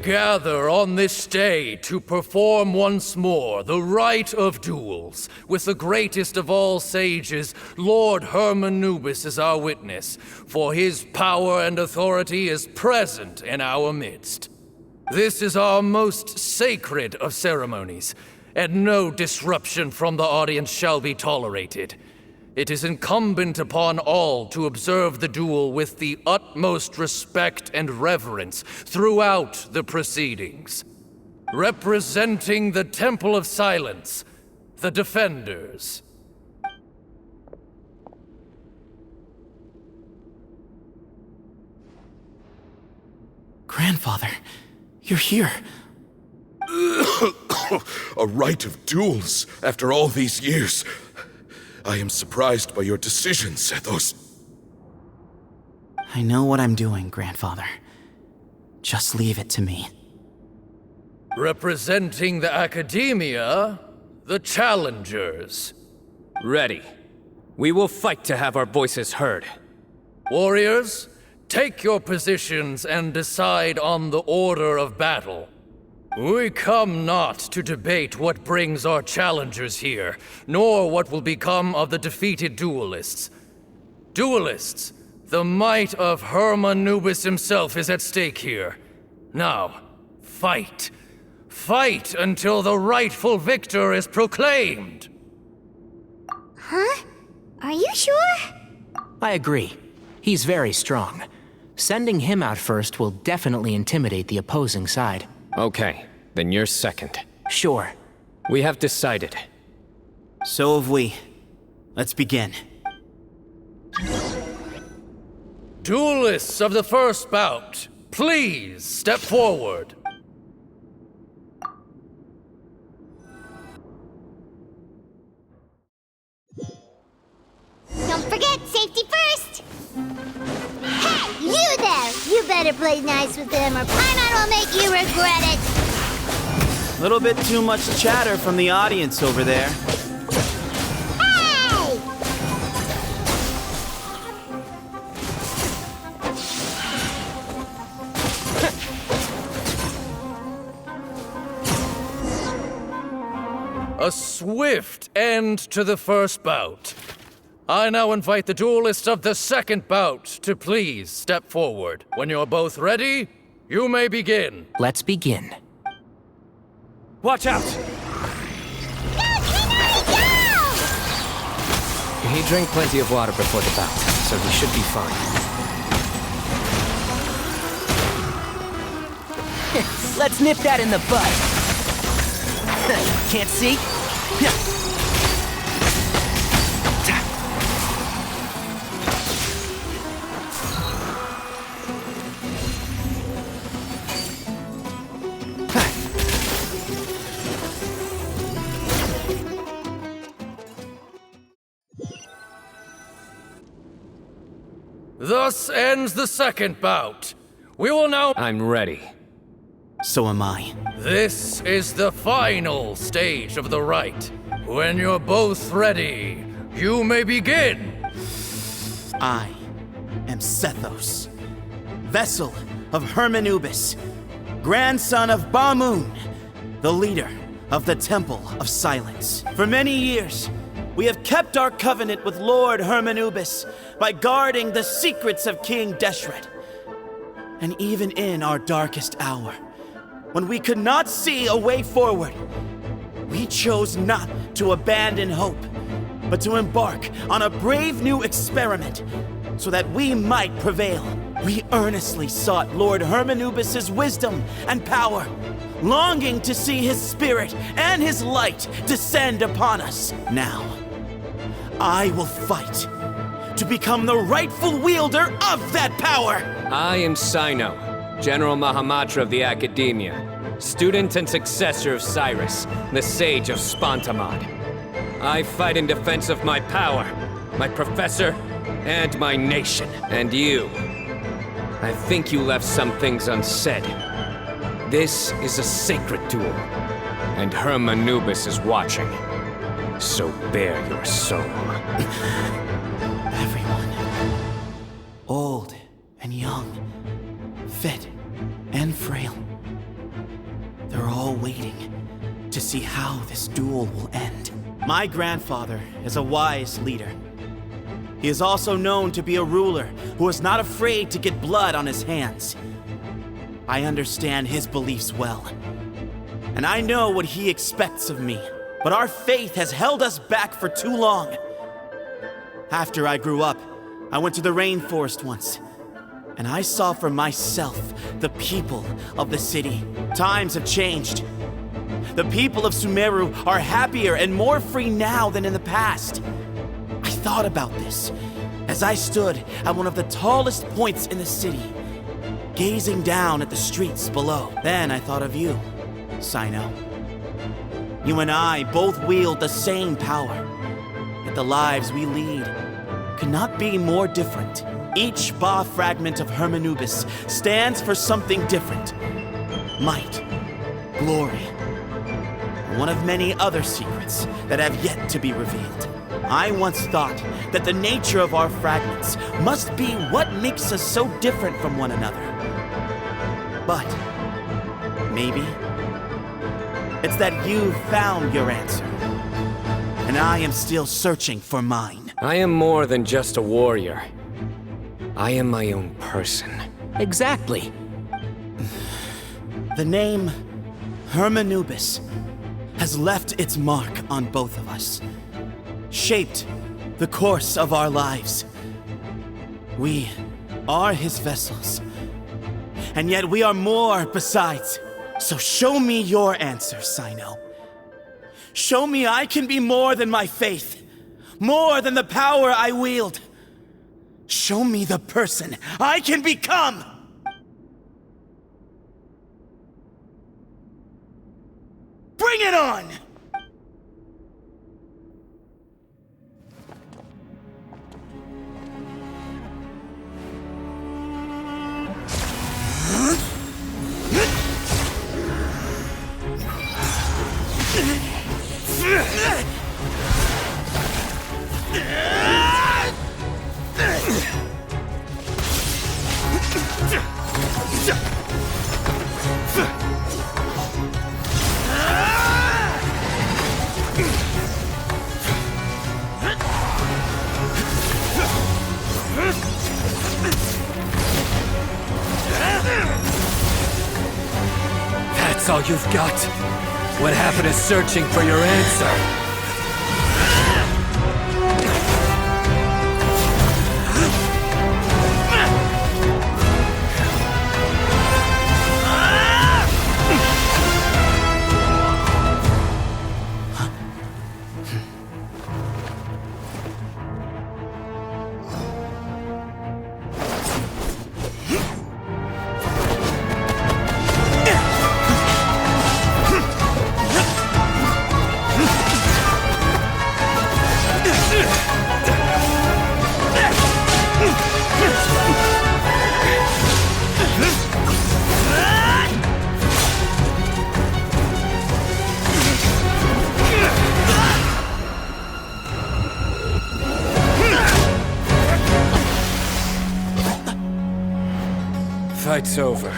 gather on this day to perform once more the rite of duels, with the greatest of all sages, Lord Hermanubis, as our witness, for his power and authority is present in our midst. This is our most sacred of ceremonies, and no disruption from the audience shall be tolerated. It is incumbent upon all to observe the duel with the utmost respect and reverence throughout the proceedings. Representing the Temple of Silence, the Defenders. Grandfather, you're here. A rite of duels after all these years. I am surprised by your decision, Sethos. I know what I'm doing, Grandfather. Just leave it to me. Representing the Academia, the Challengers. Ready. We will fight to have our voices heard. Warriors, take your positions and decide on the order of battle. We come not to debate what brings our challengers here, nor what will become of the defeated duelists. Duelists, the might of Hermanubis himself is at stake here. Now, fight. Fight until the rightful victor is proclaimed. Huh? Are you sure? I agree. He's very strong. Sending him out first will definitely intimidate the opposing side. Okay, then you're second. Sure. We have decided. So have we. Let's begin. Duelists of the first bout, please step forward. Don't forget, safety first! Hey, you there! You better play nice with him or Paimon will make you regret it! Little bit too much chatter from the audience over there. Hey! A swift end to the first bout. I now invite the duelists of the second bout to please step forward. When you're both ready, you may begin. Let's begin. Watch out! Go, Cyno, go! He drank plenty of water before the bout, so he should be fine. Let's nip that in the bud. Can't see? Thus ends the second bout. We will now... I'm ready. So am I. This is the final stage of the rite. When you're both ready, you may begin. I am Sethos, vessel of Hermanubis, grandson of Bamoon, the leader of the Temple of Silence. For many years, we have kept our covenant with Lord Hermanubis by guarding the secrets of King Deshret. And even in our darkest hour, when we could not see a way forward, we chose not to abandon hope, but to embark on a brave new experiment so that we might prevail. We earnestly sought Lord Hermanubis' wisdom and power, longing to see his spirit and his light descend upon us. Now, I will fight to become the rightful wielder of that power! I am Cyno, General Mahamatra of the Academia, student and successor of Cyrus, the Sage of Spontamod. I fight in defense of my power, my professor, and my nation. And you, I think you left some things unsaid. This is a sacred duel, and Hermanubis is watching. So bare your soul. Everyone, old and young, fit and frail, see how this duel will end. My grandfather is a wise leader. He is also known to be a ruler who is not afraid to get blood on his hands. I understand his beliefs well, and I know what he expects of me. But our faith has held us back for too long. After I grew up, I went to the rainforest once, and I saw for myself the people of the city. Times have changed. The people of Sumeru are happier and more free now than in the past. I thought about this as I stood at one of the tallest points in the city, gazing down at the streets below. Then I thought of you, Cyno. You and I both wield the same power, yet the lives we lead could not be more different. Each Ba fragment of Hermanubis stands for something different. Might, glory, and one of many other secrets that have yet to be revealed. I once thought that the nature of our fragments must be what makes us so different from one another. But maybe it's that you've found your answer, and I am still searching for mine. I am more than just a warrior. I am my own person. Exactly. The name Hermanubis has left its mark on both of us, shaped the course of our lives. We are his vessels, and yet we are more besides. So show me your answer, Cyno. Show me I can be more than my faith, more than the power I wield. Show me the person I can become! Bring it on! That's all you've got? What happened to searching for your answer? Fight's over.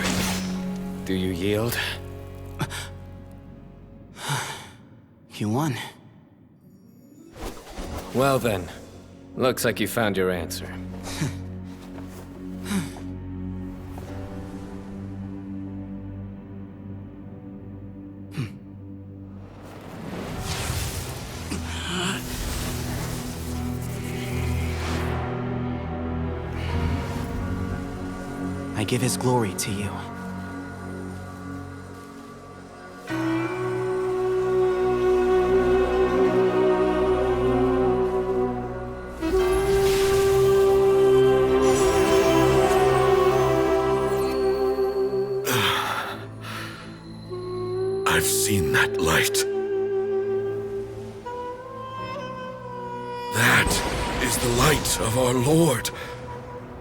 Do you yield? You won. Well then, looks like you found your answer. I give his glory to you. I've seen that light. That is the light of our Lord,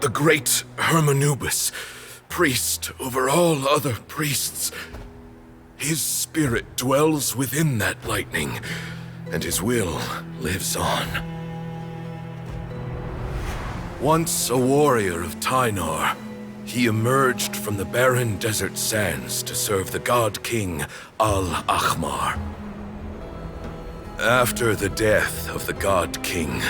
the great Hermanubis, priest over all other priests. His spirit dwells within that lightning, and his will lives on. Once a warrior of Tynar, he emerged from the barren desert sands to serve the god king Al-Ahmar. After the death of the God King,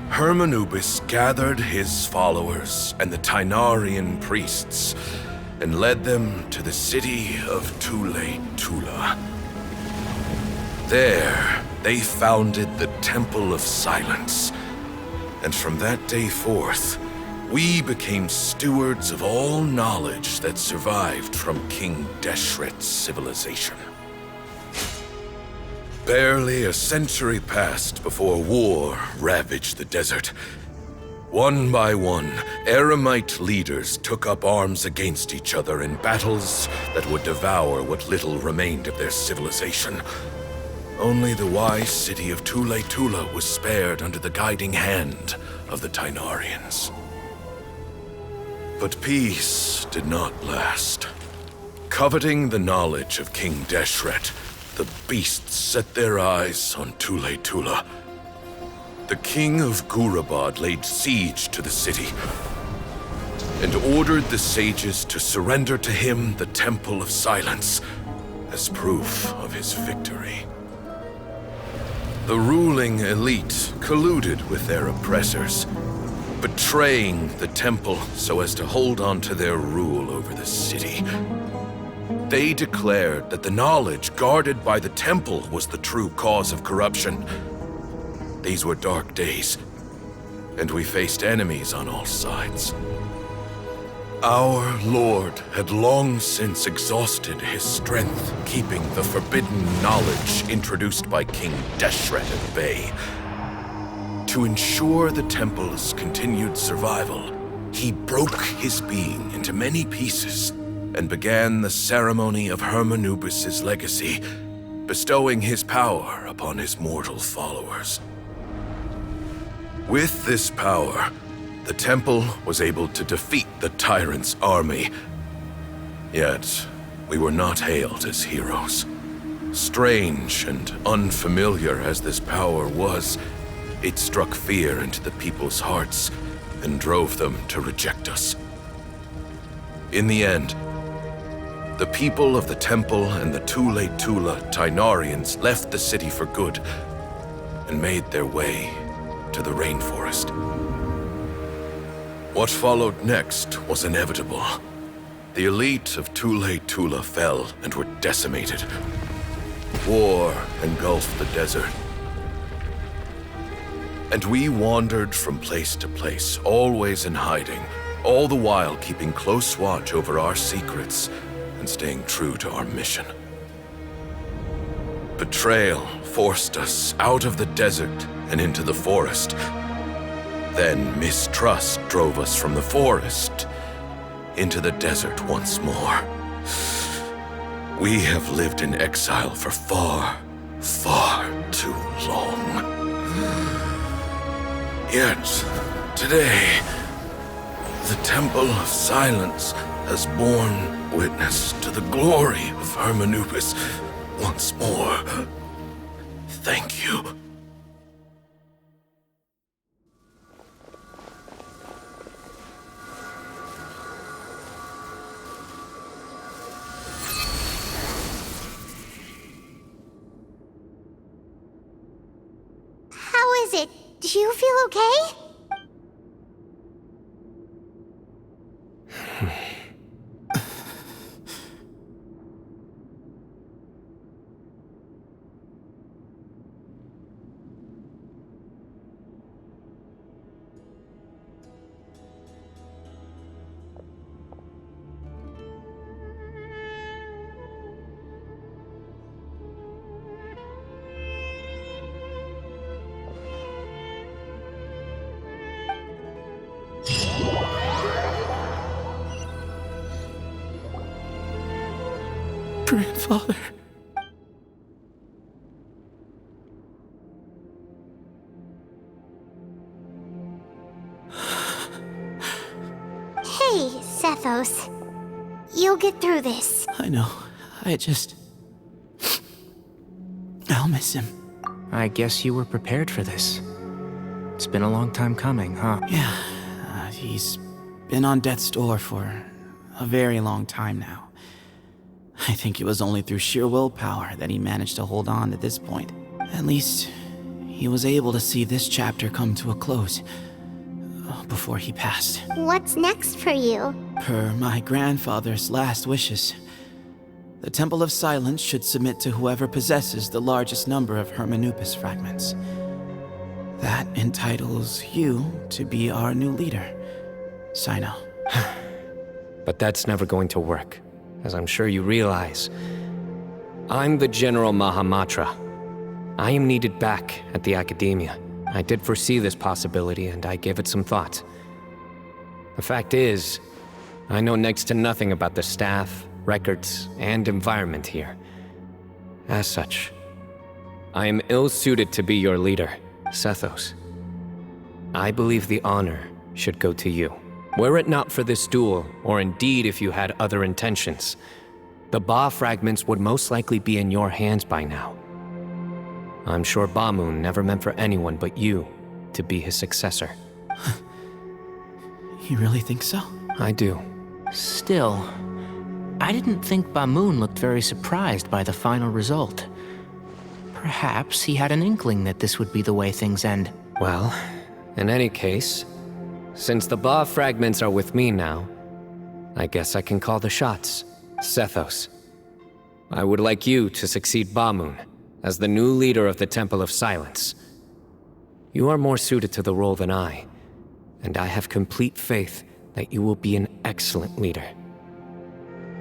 Hermanubis gathered his followers and the Tainarian priests and led them to the city of Tula. There, they founded the Temple of Silence, and from that day forth, we became stewards of all knowledge that survived from King Deshret's civilization. Barely a century passed before war ravaged the desert. One by one, Eremite leaders took up arms against each other in battles that would devour what little remained of their civilization. Only the wise city of Tula was spared under the guiding hand of the Tainarians. But peace did not last. Coveting the knowledge of King Deshret, the beasts set their eyes on Tula. The king of Gurabad laid siege to the city and ordered the sages to surrender to him the Temple of Silence as proof of his victory. The ruling elite colluded with their oppressors, betraying the temple so as to hold on to their rule over the city. They declared that the knowledge guarded by the temple was the true cause of corruption. These were dark days, and we faced enemies on all sides. Our Lord had long since exhausted his strength, keeping the forbidden knowledge introduced by King Deshret at bay. To ensure the temple's continued survival, he broke his being into many pieces and began the ceremony of Hermanubis' legacy, bestowing his power upon his mortal followers. With this power, the temple was able to defeat the tyrant's army. Yet, we were not hailed as heroes. Strange and unfamiliar as this power was, it struck fear into the people's hearts and drove them to reject us. In the end, the people of the temple and the Tula Tainarians left the city for good and made their way to the rainforest. What followed next was inevitable. The elite of Tula fell and were decimated. War engulfed the desert. And we wandered from place to place, always in hiding, all the while keeping close watch over our secrets and staying true to our mission. Betrayal forced us out of the desert and into the forest. Then mistrust drove us from the forest into the desert once more. We have lived in exile for far, far too long. Yet, today, the Temple of Silence has borne witness to the glory of Hermanubis once more. Thank you. How is it? Do you feel okay? Grandfather. Hey, Sethos. You'll get through this. I know. I'll miss him. I guess you were prepared for this. It's been a long time coming, huh? Yeah, he's been on death's door for a very long time now. I think it was only through sheer willpower that he managed to hold on to this point. At least, he was able to see this chapter come to a close before he passed. What's next for you? Per my grandfather's last wishes, the Temple of Silence should submit to whoever possesses the largest number of Hermanubis fragments. That entitles you to be our new leader, Cyno. But that's never going to work, as I'm sure you realize. I'm the General Mahamatra. I am needed back at the Academia. I did foresee this possibility, and I gave it some thought. The fact is, I know next to nothing about the staff, records, and environment here. As such, I am ill-suited to be your leader, Sethos. I believe the honor should go to you. Were it not for this duel, or indeed if you had other intentions, the Ba fragments would most likely be in your hands by now. I'm sure Bamoon never meant for anyone but you to be his successor. You really think so? I do. Still, I didn't think Bamoon looked very surprised by the final result. Perhaps he had an inkling that this would be the way things end. Well, in any case, since the Ba fragments are with me now, I guess I can call the shots. Sethos, I would like you to succeed Bamoon as the new leader of the Temple of Silence. You are more suited to the role than I, and I have complete faith that you will be an excellent leader.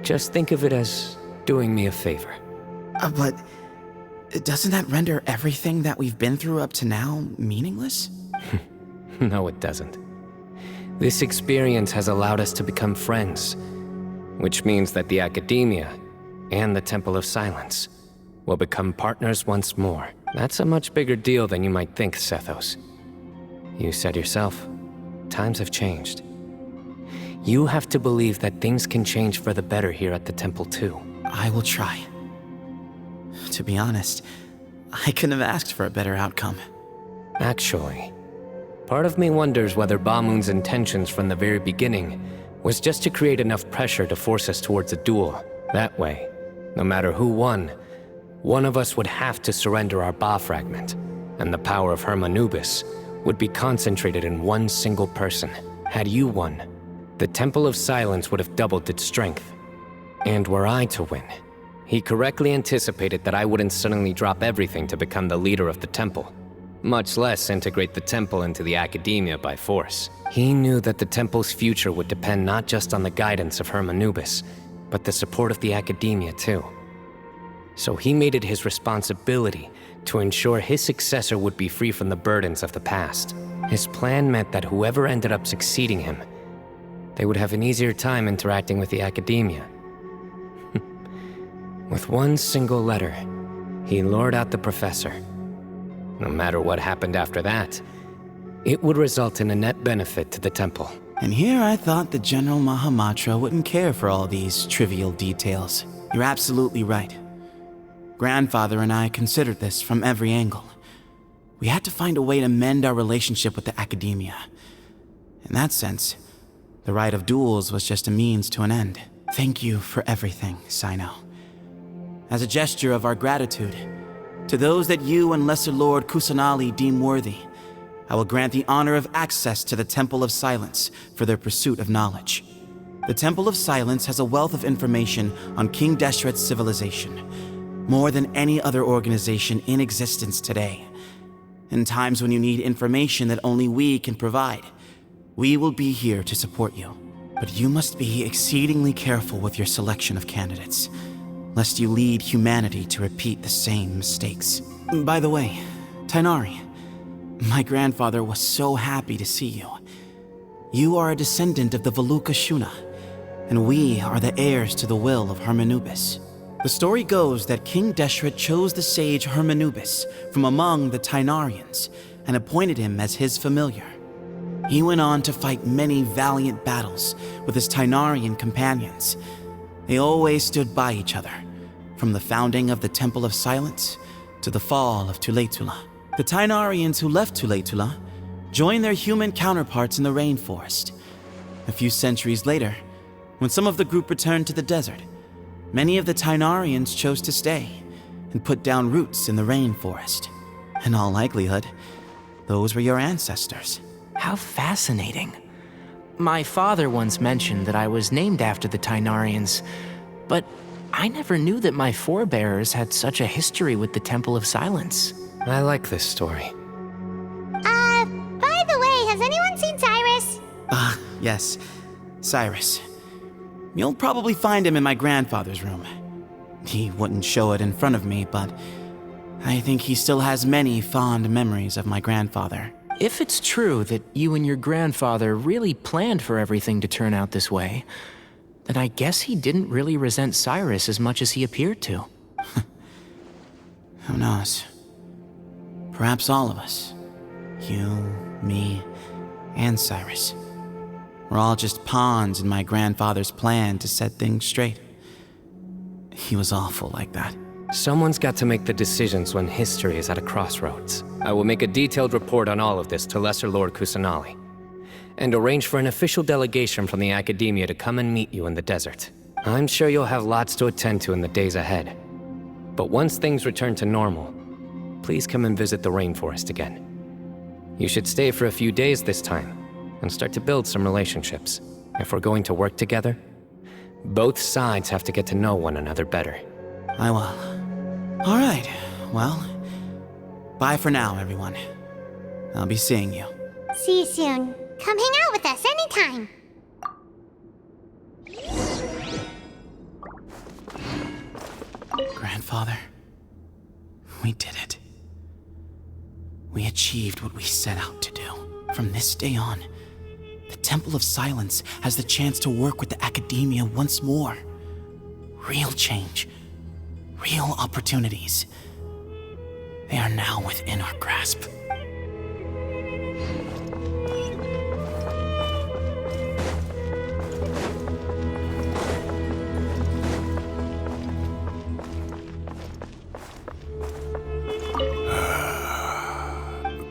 Just think of it as doing me a favor. But doesn't that render everything that we've been through up to now meaningless? No, it doesn't. This experience has allowed us to become friends, which means that the Academia and the Temple of Silence will become partners once more. That's a much bigger deal than you might think, Sethos. You said yourself, times have changed. You have to believe that things can change for the better here at the temple too. I will try. To be honest, I couldn't have asked for a better outcome. Actually, part of me wonders whether Bamoon's intentions from the very beginning was just to create enough pressure to force us towards a duel. That way, no matter who won, one of us would have to surrender our Ba fragment, and the power of Hermanubis would be concentrated in one single person. Had you won, the Temple of Silence would have doubled its strength. And were I to win, he correctly anticipated that I wouldn't suddenly drop everything to become the leader of the temple, much less integrate the temple into the Academia by force. He knew that the temple's future would depend not just on the guidance of Hermanubis, but the support of the Academia too. So he made it his responsibility to ensure his successor would be free from the burdens of the past. His plan meant that whoever ended up succeeding him, they would have an easier time interacting with the Academia. With one single letter, he lured out the professor. No matter what happened after that, it would result in a net benefit to the temple. And here I thought the General Mahamatra wouldn't care for all these trivial details. You're absolutely right. Grandfather and I considered this from every angle. We had to find a way to mend our relationship with the Academia. In that sense, the right of duels was just a means to an end. Thank you for everything, Cyno. As a gesture of our gratitude, to those that you and Lesser Lord Kusanali deem worthy, I will grant the honor of access to the Temple of Silence for their pursuit of knowledge. The Temple of Silence has a wealth of information on King Deshret's civilization, more than any other organization in existence today. In times when you need information that only we can provide, we will be here to support you. But you must be exceedingly careful with your selection of candidates, lest you lead humanity to repeat the same mistakes. By the way, Tainari, my grandfather was so happy to see you. You are a descendant of the Veluca Shuna, and we are the heirs to the will of Hermanubis. The story goes that King Deshret chose the sage Hermanubis from among the Tainarians and appointed him as his familiar. He went on to fight many valiant battles with his Tainarian companions. They always stood by each other, from the founding of the Temple of Silence to the fall of Tuletula. The Tainarians who left Tuletula joined their human counterparts in the rainforest. A few centuries later, when some of the group returned to the desert, many of the Tainarians chose to stay and put down roots in the rainforest. In all likelihood, those were your ancestors. How fascinating. My father once mentioned that I was named after the Tainarians, but I never knew that my forebears had such a history with the Temple of Silence. I like this story. By the way, has anyone seen Cyrus? Yes, Cyrus. You'll probably find him in my grandfather's room. He wouldn't show it in front of me, but I think he still has many fond memories of my grandfather. If it's true that you and your grandfather really planned for everything to turn out this way, then I guess he didn't really resent Cyrus as much as he appeared to. Who knows? Perhaps all of us. You, me, and Cyrus. We're all just pawns in my grandfather's plan to set things straight. He was awful like that. Someone's got to make the decisions when history is at a crossroads. I will make a detailed report on all of this to Lesser Lord Kusanali, and arrange for an official delegation from the Academia to come and meet you in the desert. I'm sure you'll have lots to attend to in the days ahead. But once things return to normal, please come and visit the rainforest again. You should stay for a few days this time, and start to build some relationships. If we're going to work together, both sides have to get to know one another better. I will. All right, well, bye for now, everyone. I'll be seeing you. See you soon. Come hang out with us anytime. Grandfather, we did it. We achieved what we set out to do. From this day on, the Temple of Silence has the chance to work with the Academia once more. Real change. Real opportunities. They are now within our grasp.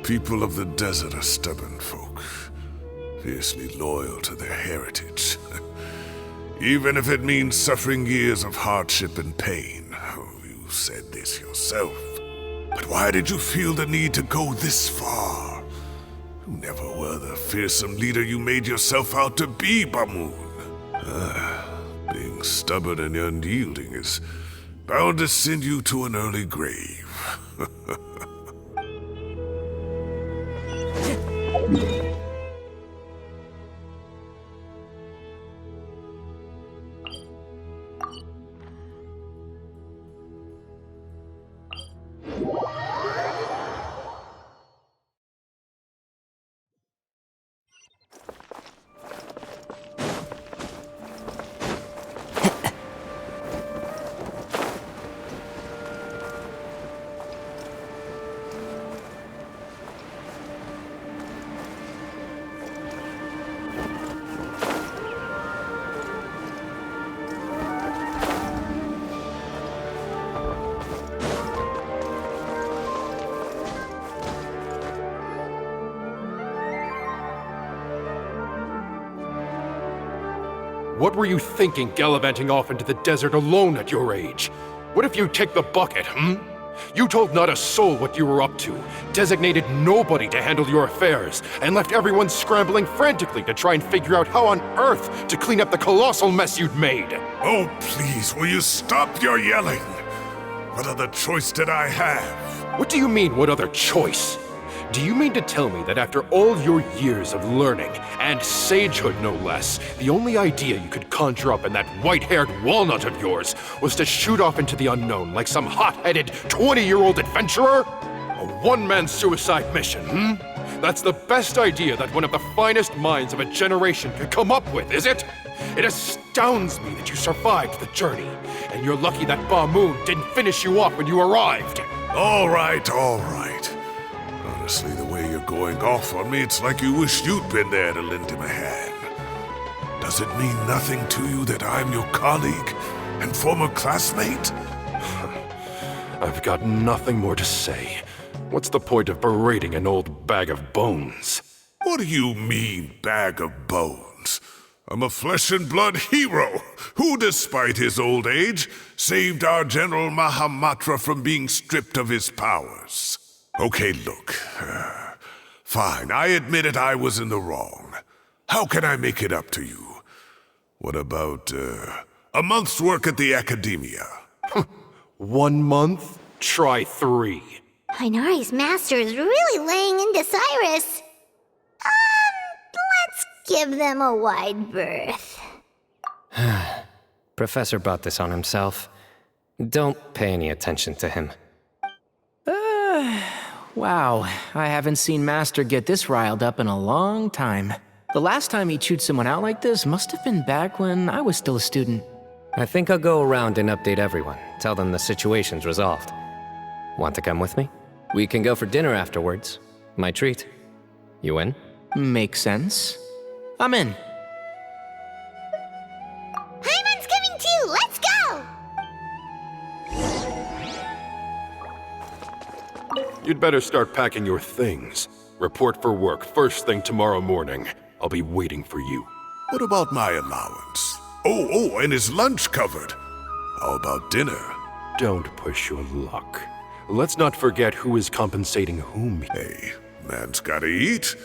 People of the desert are stubborn folk, fiercely loyal to their heritage. Even if it means suffering years of hardship and pain. Oh, you said this yourself. But why did you feel the need to go this far? You never were the fearsome leader you made yourself out to be, Bamoon. Being stubborn and unyielding is bound to send you to an early grave. What were you thinking gallivanting off into the desert alone at your age? What if you take the bucket, You told not a soul what you were up to, designated nobody to handle your affairs, and left everyone scrambling frantically to try and figure out how on earth to clean up the colossal mess you'd made. Oh, please, will you stop your yelling? What other choice did I have? What do you mean, what other choice? Do you mean to tell me that after all your years of learning, and sagehood no less, the only idea you could conjure up in that white-haired walnut of yours was to shoot off into the unknown like some hot-headed 20-year-old adventurer? A one-man suicide mission, That's the best idea that one of the finest minds of a generation could come up with, is it? It astounds me that you survived the journey, and you're lucky that Bamoon didn't finish you off when you arrived. All right, all right. Honestly, the way you're going off on me, it's like you wish you'd been there to lend him a hand. Does it mean nothing to you that I'm your colleague and former classmate? I've got nothing more to say. What's the point of berating an old bag of bones? What do you mean, bag of bones? I'm a flesh and blood hero who, despite his old age, saved our General Mahamatra from being stripped of his powers. Okay, look. Fine, I admit it, I was in the wrong. How can I make it up to you? What about, a month's work at the Academia? 1 month? Try 3. Inari's master is really laying into Cyrus. Let's give them a wide berth. Professor brought this on himself. Don't pay any attention to him. Wow, I haven't seen Master get this riled up in a long time. The last time he chewed someone out like this must have been back when I was still a student. I think I'll go around and update everyone. Tell them the situation's resolved. Want to come with me? We can go for dinner afterwards. My treat. You in? Makes sense. I'm in. Hyman's coming too! Let's go! You'd better start packing your things. Report for work first thing tomorrow morning. I'll be waiting for you. What about my allowance? Oh, and his lunch covered. How about dinner? Don't push your luck. Let's not forget who is compensating whom. Hey, man's gotta eat.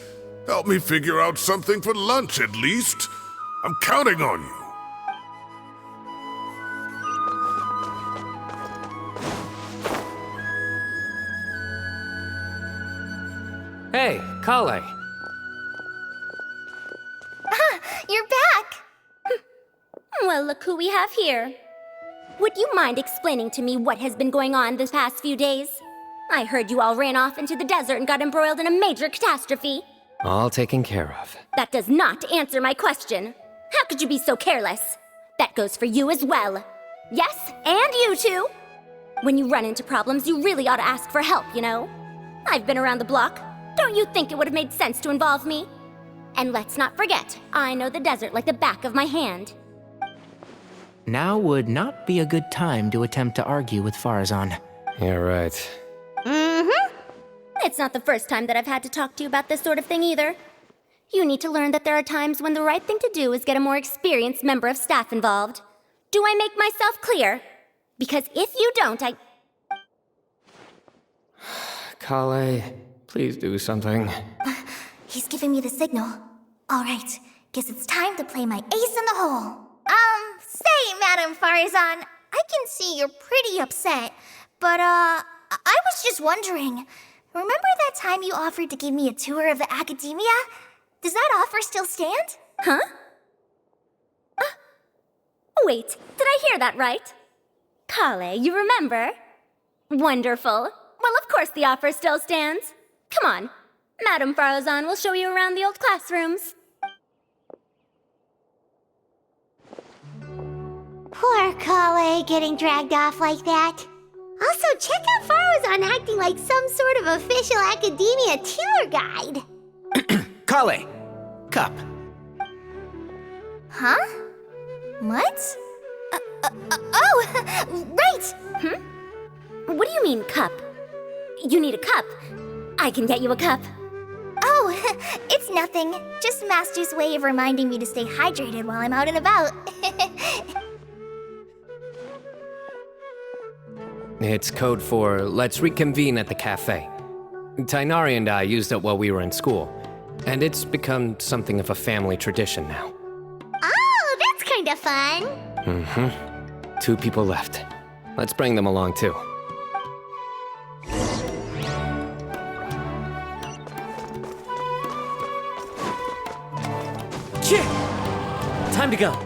Help me figure out something for lunch at least. I'm counting on you. Hey, Kale. You're back! Well, look who we have here. Would you mind explaining to me what has been going on this past few days? I heard you all ran off into the desert and got embroiled in a major catastrophe. All taken care of. That does not answer my question. How could you be so careless? That goes for you as well. Yes, and you too. When you run into problems, you really ought to ask for help, you know? I've been around the block. Don't you think it would have made sense to involve me? And let's not forget, I know the desert like the back of my hand. Now would not be a good time to attempt to argue with Farazan. You're right. Mm-hmm. It's not the first time that I've had to talk to you about this sort of thing either. You need to learn that there are times when the right thing to do is get a more experienced member of staff involved. Do I make myself clear? Because if you don't, Kale, please do something. He's giving me the signal. All right, guess it's time to play my ace in the hole. Say, Madam Farazan, I can see you're pretty upset, but, I was just wondering, remember that time you offered to give me a tour of the Academia? Does that offer still stand? Huh? Wait, did I hear that right? Kale, you remember? Wonderful. Well, of course the offer still stands. Come on, Madam Farazan will show you around the old classrooms. Poor Kale getting dragged off like that. Also, check out Farazan acting like some sort of official Academia tour guide. Kale! Cup. Huh? What? Oh, right! What do you mean, cup? You need a cup. I can get you a cup. Oh, it's nothing. Just Master's way of reminding me to stay hydrated while I'm out and about. It's code for let's reconvene at the cafe. Tainari and I used it while we were in school, and it's become something of a family tradition now. Oh, that's kind of fun. 2 people left. Let's bring them along too. Time to go.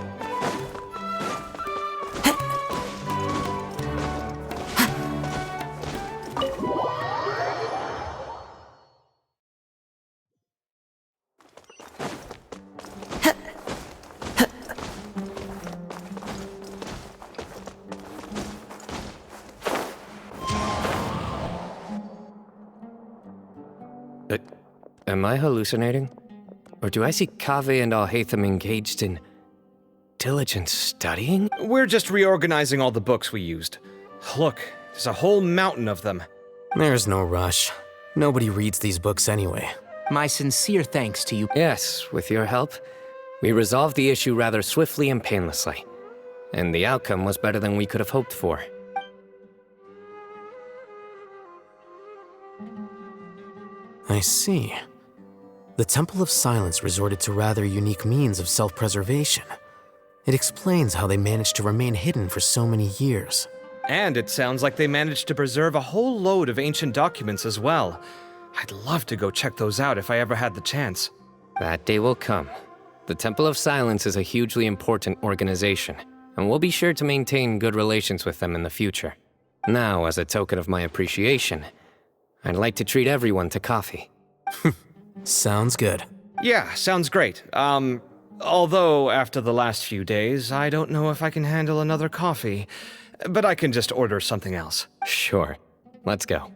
Am I hallucinating? Or do I see Kaveh and Alhaitham engaged in diligent studying? We're just reorganizing all the books we used. Look, there's a whole mountain of them. There's no rush. Nobody reads these books anyway. My sincere thanks to you. Yes, with your help, we resolved the issue rather swiftly and painlessly. And the outcome was better than we could have hoped for. I see. The Temple of Silence resorted to rather unique means of self-preservation. It explains how they managed to remain hidden for so many years. And it sounds like they managed to preserve a whole load of ancient documents as well. I'd love to go check those out if I ever had the chance. That day will come. The Temple of Silence is a hugely important organization, and we'll be sure to maintain good relations with them in the future. Now, as a token of my appreciation, I'd like to treat everyone to coffee. Sounds good. Yeah, sounds great. Although after the last few days, I don't know if I can handle another coffee, but I can just order something else. Sure. Let's go.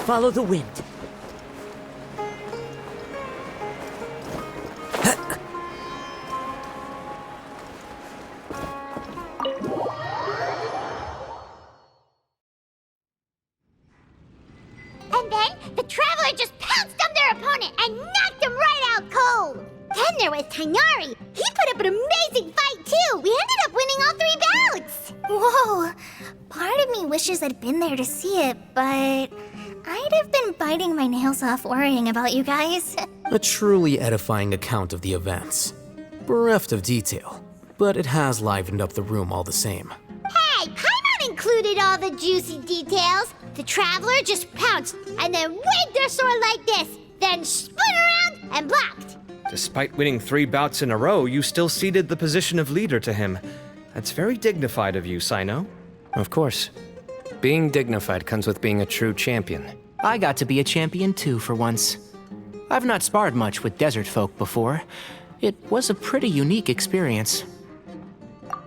Follow the wind. And then the Traveler just pounced on their opponent and knocked him right out cold. Then there was Tighnari. He put up an amazing fight too. We ended up winning all 3 bouts. Whoa. Part of me wishes I'd been there to see it, but I'd have been biting my nails off worrying about you guys. A truly edifying account of the events. Bereft of detail, but it has livened up the room all the same. Hey, Paimon included all the juicy details. The Traveler just pounced and then waved their sword like this, then spun around and blocked. Despite winning 3 bouts in a row, you still ceded the position of leader to him. That's very dignified of you, Cyno. Of course. Being dignified comes with being a true champion. I got to be a champion too for once. I've not sparred much with desert folk before. It was a pretty unique experience.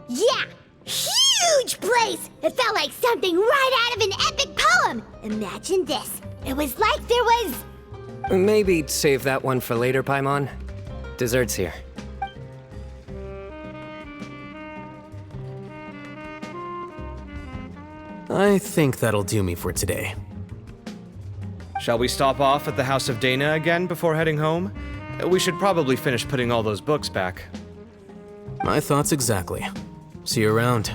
Yeah, huge place. It felt like something right out of an epic poem. Imagine this. It was like there was... Maybe save that one for later, Paimon. Dessert's here. I think that'll do me for today. Shall we stop off at the House of Dana again before heading home? We should probably finish putting all those books back. My thoughts exactly. See you around.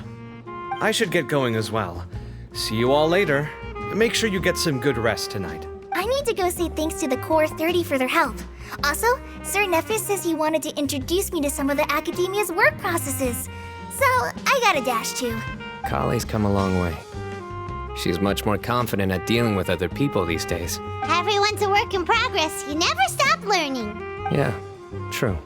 I should get going as well. See you all later. Make sure you get some good rest tonight. I need to go say thanks to the Core 30 for their help. Also, Sir Nephis says he wanted to introduce me to some of the Academia's work processes. So, I gotta dash too. Kali's come a long way. She's much more confident at dealing with other people these days. Everyone's a work in progress. You never stop learning. Yeah, true.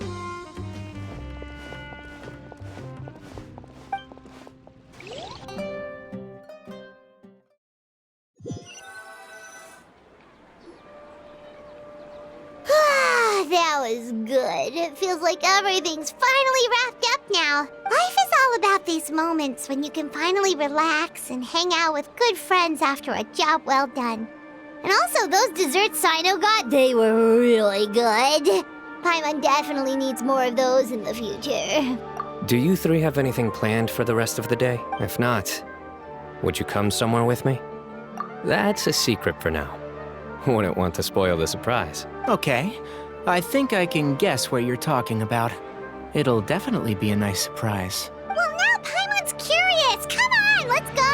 That was good. It feels like everything's finally wrapped up now. Life is all about these moments when you can finally relax and hang out with good friends after a job well done. And also, those desserts Cyno got, they were really good. Paimon definitely needs more of those in the future. Do you 3 have anything planned for the rest of the day? If not, would you come somewhere with me? That's a secret for now. Wouldn't want to spoil the surprise. Okay, I think I can guess what you're talking about. It'll definitely be a nice surprise. Well, now Paimon's curious. Come on, let's go.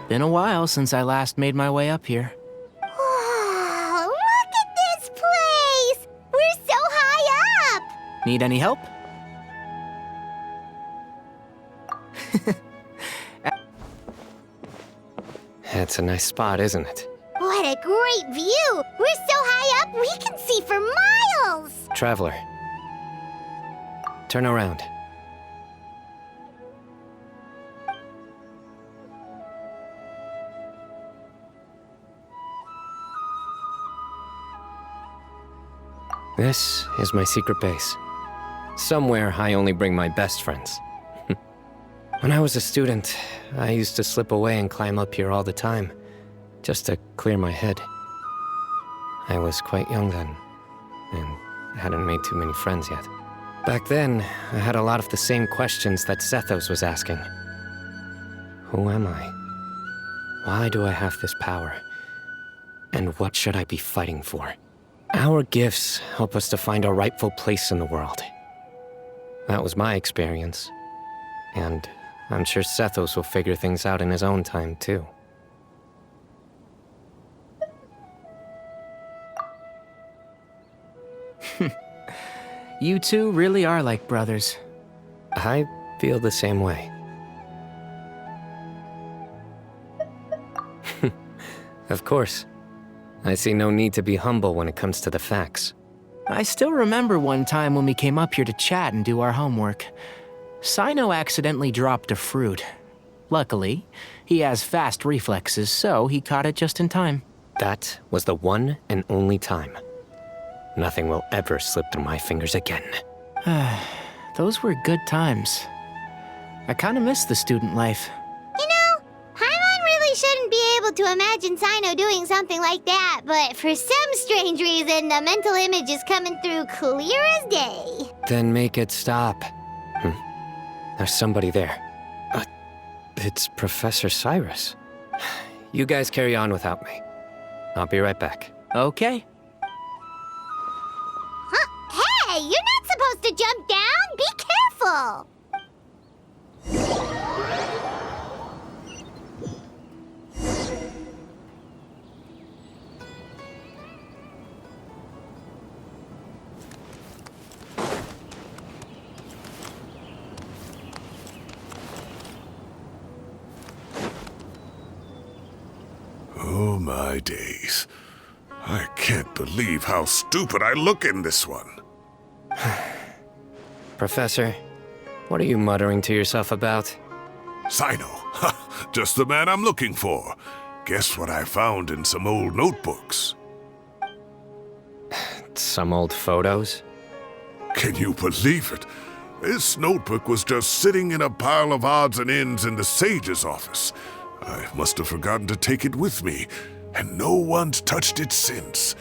Been a while since I last made my way up here. Oh, look at this place! We're so high up! Need any help? It's a nice spot, isn't it? What a great view! We're so high up, we can see for miles! Traveler. Turn around. This is my secret base. Somewhere I only bring my best friends. When I was a student, I used to slip away and climb up here all the time, just to clear my head. I was quite young then, and hadn't made too many friends yet. Back then, I had a lot of the same questions that Sethos was asking. Who am I? Why do I have this power? And what should I be fighting for? Our gifts help us to find our rightful place in the world. That was my experience. And I'm sure Sethos will figure things out in his own time, too. You two really are like brothers. I feel the same way. Of course. I see no need to be humble when it comes to the facts. I still remember one time when we came up here to chat and do our homework. Cyno accidentally dropped a fruit. Luckily, he has fast reflexes, so he caught it just in time. That was the one and only time. Nothing will ever slip through my fingers again. Those were good times. I kinda miss the student life. You know, Paimon really shouldn't be able to imagine Cyno doing something like that, but for some strange reason, the mental image is coming through clear as day. Then make it stop. There's somebody there. It's Professor Cyrus. You guys carry on without me. I'll be right back. Okay. Huh? Hey, you're not supposed to jump down! Be careful! Oh my days. I can't believe how stupid I look in this one. Professor, what are you muttering to yourself about? Cyno, just the man I'm looking for. Guess what I found in some old notebooks? Some old photos? Can you believe it? This notebook was just sitting in a pile of odds and ends in the sage's office. I must have forgotten to take it with me, and no one's touched it since.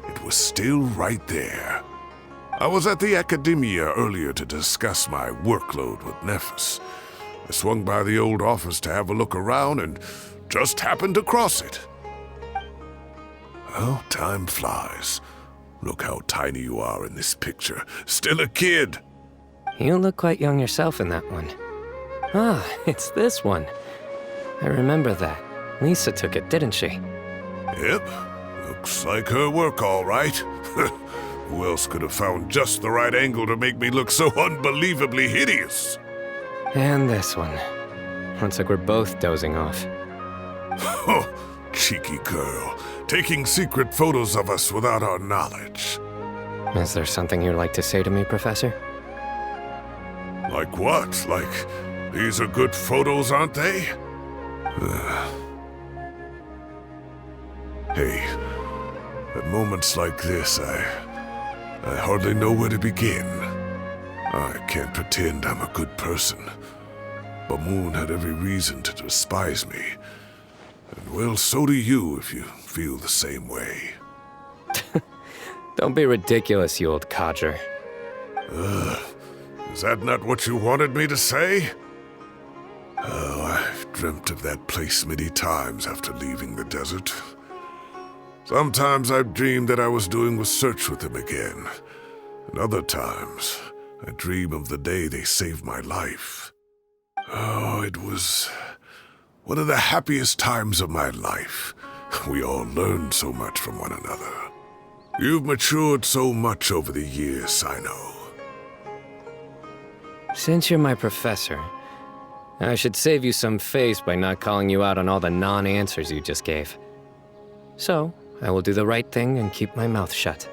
It was still right there. I was at the Academia earlier to discuss my workload with Nephis. I swung by the old office to have a look around and just happened to cross it. Well, time flies. Look how tiny you are in this picture. Still a kid. You look quite young yourself in that one. Ah, it's this one. I remember that. Lisa took it, didn't she? Yep. Looks like her work, all right. Who else could have found just the right angle to make me look so unbelievably hideous? And this one. Looks like we're both dozing off. Oh, cheeky girl. Taking secret photos of us without our knowledge. Is there something you'd like to say to me, Professor? Like what? Like, these are good photos, aren't they? Hey, at moments like this, I hardly know where to begin. I can't pretend I'm a good person. Bamoon had every reason to despise me. And well, so do you if you feel the same way. Don't be ridiculous, you old codger. Is that not what you wanted me to say? Oh, I've dreamt of that place many times after leaving the desert. Sometimes I've dreamed that I was doing research with them again. And other times, I dream of the day they saved my life. Oh, it was one of the happiest times of my life. We all learned so much from one another. You've matured so much over the years, Cyno. Since you're my professor, I should save you some face by not calling you out on all the non-answers you just gave. So, I will do the right thing and keep my mouth shut.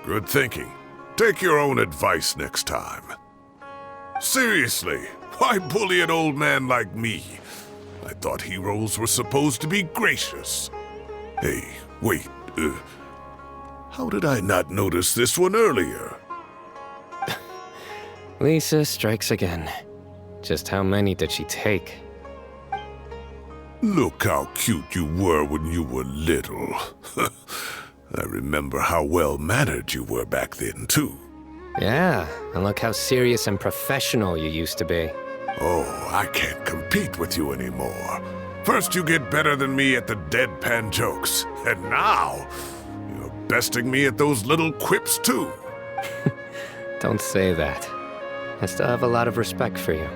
Good thinking. Take your own advice next time. Seriously, why bully an old man like me? I thought heroes were supposed to be gracious. Hey, wait, How did I not notice this one earlier? Lisa strikes again. Just how many did she take? Look how cute you were when you were little. I remember how well-mannered you were back then, too. Yeah, and look how serious and professional you used to be. Oh, I can't compete with you anymore. First you get better than me at the deadpan jokes, and now you're besting me at those little quips, too. Don't say that. I still have a lot of respect for you.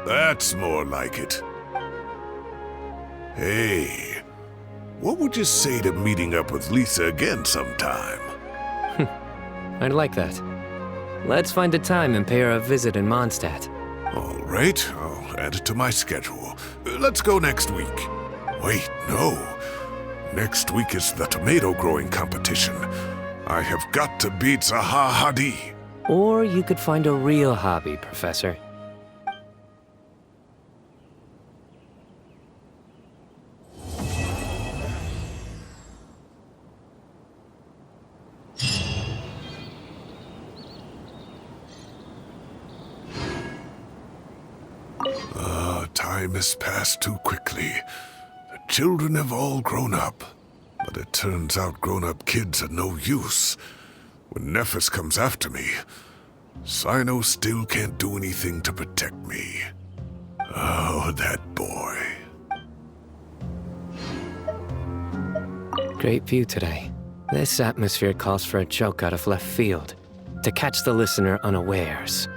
That's more like it. Hey, what would you say to meeting up with Lisa again sometime? I'd like that. Let's find a time and pay her a visit in Mondstadt. All right, I'll add it to my schedule. Let's go next week. Wait, no. Next week is the tomato growing competition. I have got to beat Zaha Hadi. Or you could find a real hobby, Professor. Time has passed too quickly. The children have all grown up. But it turns out grown-up kids are no use. When Nephis comes after me, Cyno still can't do anything to protect me. Oh, that boy. Great view today. This atmosphere calls for a joke out of left field, to catch the listener unawares.